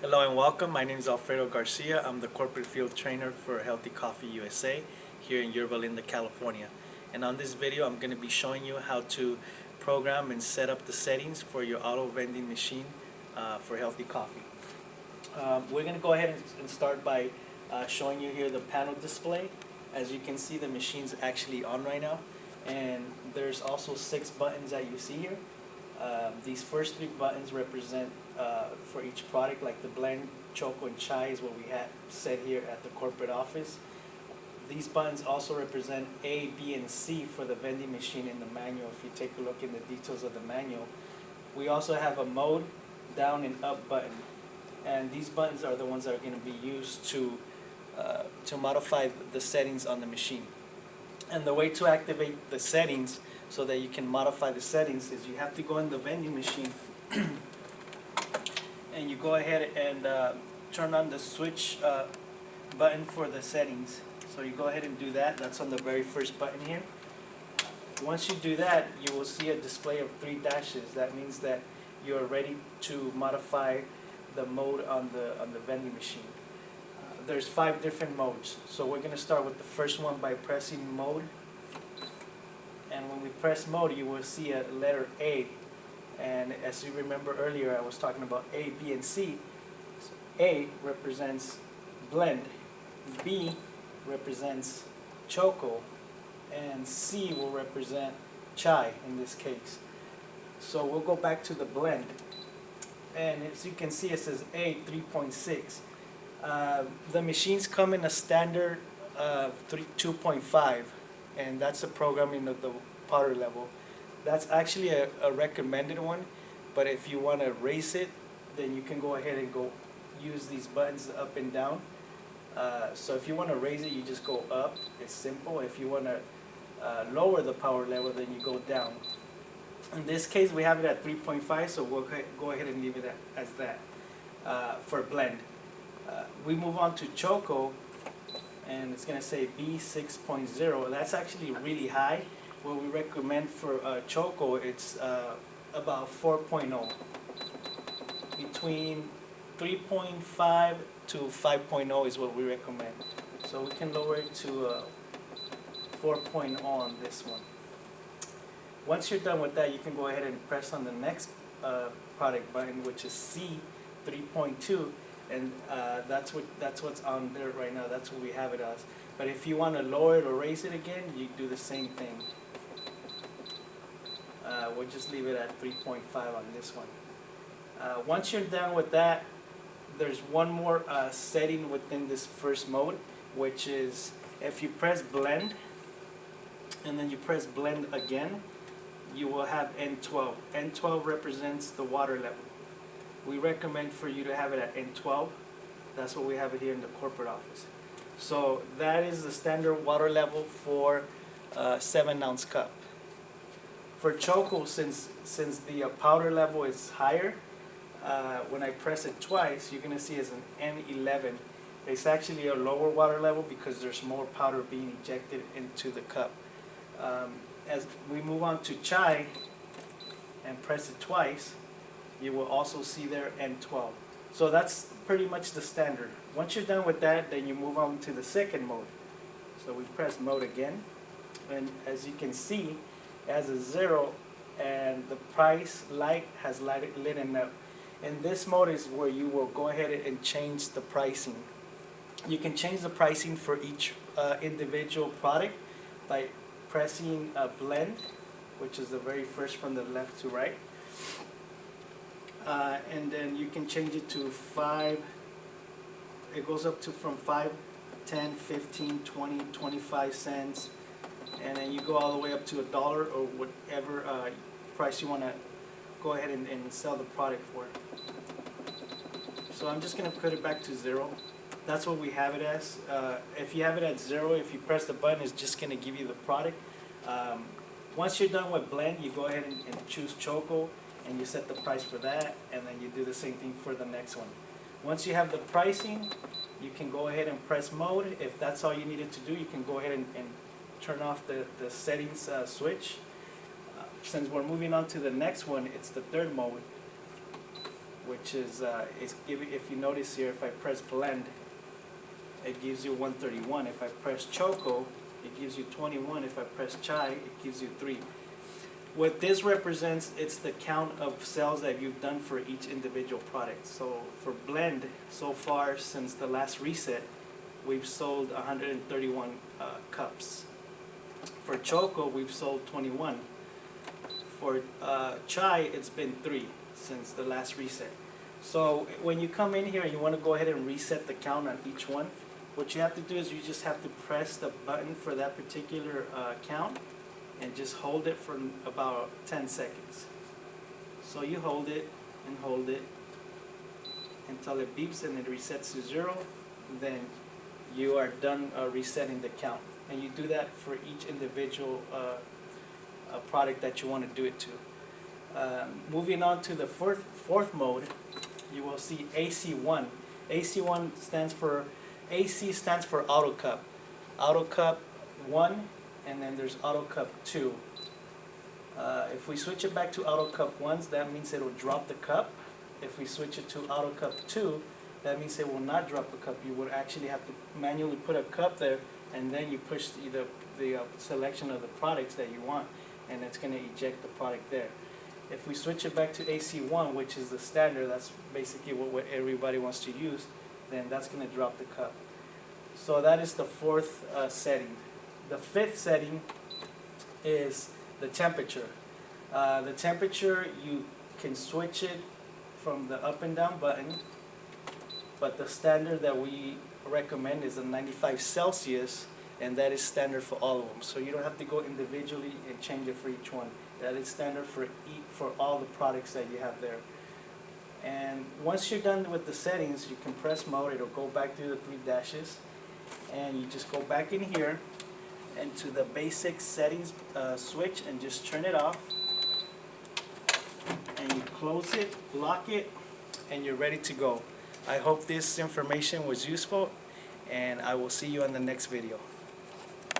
Hello and welcome. My name is Alfredo Garcia. I'm the corporate field trainer for Healthy Coffee USA here in Yorba Linda, California. And on this video, I'm going to be showing you how to program and set up the settings for your auto vending machine for healthy coffee. We're going to go ahead and start by showing you here the panel display. As you can see, the machine's actually on right now. And there's also 6 buttons that you see here. These first 3 buttons represent for each product, like the blend, choco, and chai is what we had set here at the corporate office. These buttons also represent A, B, and C for the vending machine in the manual. If you take a look in the details of the manual, we also have a mode, down, and up button. And these buttons are the ones that are going to be used to modify the settings on the machine. And the way to activate the settings so that you can modify the settings is you have to go in the vending machine and you go ahead and turn on the switch button for the settings. So you go ahead and do that. That's on the very first button here. Once you do that, you will see a display of 3 dashes. That means that you are ready to modify the mode on the vending machine. There's 5 different modes. So we're going to start with the first one by pressing mode. And when we press mode, you will see a letter A. And as you remember earlier, I was talking about A, B, and C. So A represents blend, B represents choco, and C will represent chai in this case. So we'll go back to the blend. And as you can see, it says A 3.6. The machines come in a standard 2.5, and that's the programming of the powder level. That's actually a recommended one, but if you want to raise it, then you can go ahead and go use these buttons up and down. So if you want to raise it, you just go up. It's simple. If you want to lower the power level, then you go down. In this case, we have it at 3.5, so we'll go ahead and leave it as that for blend. We move on to choco, and it's going to say B 6.0. That's actually really high. What we recommend for choco, it's about 4.0. Between 3.5 to 5.0 is what we recommend. So we can lower it to 4.0 on this one. Once you're done with that, you can go ahead and press on the next product button, which is C 3.2. And that's what's on there right now. That's what we have it as. But if you want to lower it or raise it again, you do the same thing. We'll just leave it at 3.5 on this one. Once you're done with that, there's one more setting within this first mode, which is if you press blend and then you press blend again, you will have N12. N12 represents the water level. We recommend for you to have it at N12. That's what we have it here in the corporate office. So that is the standard water level for 7-ounce cup. For choco, since the powder level is higher, when I press it twice, you're going to see it's an N11. It's actually a lower water level because there's more powder being ejected into the cup. As we move on to chai and press it twice, you will also see there N12. So that's pretty much the standard. Once you're done with that, then you move on to the second mode. So we press mode again, and as you can see, it has a 0, and the price light has lit up. And this mode is where you will go ahead and change the pricing. You can change the pricing for each individual product by pressing blend, which is the very first from the left to right. And then you can change it to 5. It goes up to from 5, 10, 15, 20, 25 cents, and then you go all the way up to $1 or whatever price you want to go ahead and sell the product for. So I'm just going to put it back to 0. That's what we have it as. If you have it at 0, if you press the button, it's just going to give you the product. Once you're done with blend, you go ahead and choose choco, and you set the price for that, and then you do the same thing for the next one. Once you have the pricing, you can go ahead and press mode. If that's all you needed to do, you can go ahead and turn off the settings switch. Since we're moving on to the next one, it's the third mode. which is if you notice here, if I press blend, it gives you 131. If I press choco, it gives you 21. If I press chai, it gives you 3. What this represents, it's the count of sales that you've done for each individual product. So for blend, so far since the last reset, we've sold 131 cups. For choco, we've sold 21. For chai, it's been 3 since the last reset. So when you come in here and you want to go ahead and reset the count on each one, what you have to do is you just have to press the button for that particular count and just hold it for about 10 seconds. So you hold it and hold it until it beeps and it resets to 0. Then you are done resetting the count. And you do that for each individual product that you want to do it to. Moving on to the fourth mode, you will see AC1. AC1 stands for, AC stands for Auto Cup. Auto Cup 1, and then there's Auto Cup 2. If we switch it back to Auto Cup 1, that means it will drop the cup. If we switch it to Auto Cup 2, that means it will not drop a cup. You would actually have to manually put a cup there, and then you push the selection of the products that you want, and it's going to eject the product there. If we switch it back to AC1, which is the standard, that's basically what everybody wants to use, then that's going to drop the cup. So that is the fourth setting. The fifth setting is the temperature. The temperature, you can switch it from the up and down button, but the standard that we recommend is a 95 Celsius, and that is standard for all of them. So you don't have to go individually and change it for each one. That is standard for all the products that you have there. And once you're done with the settings, you can press mode. It'll go back through the 3 dashes, and you just go back in here and to the basic settings switch and just turn it off. And you close it, lock it, and you're ready to go. I hope this information was useful, and I will see you on the next video.